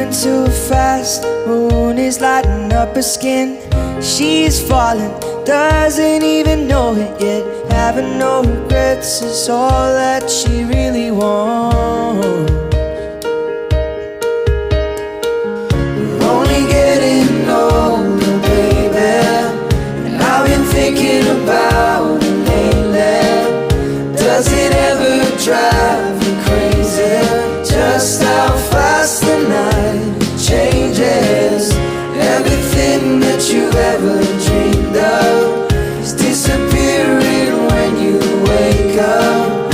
moving too fast. Moon is lighting up her skin. She's falling, doesn't even know it yet. Having no regrets is all that she really wants.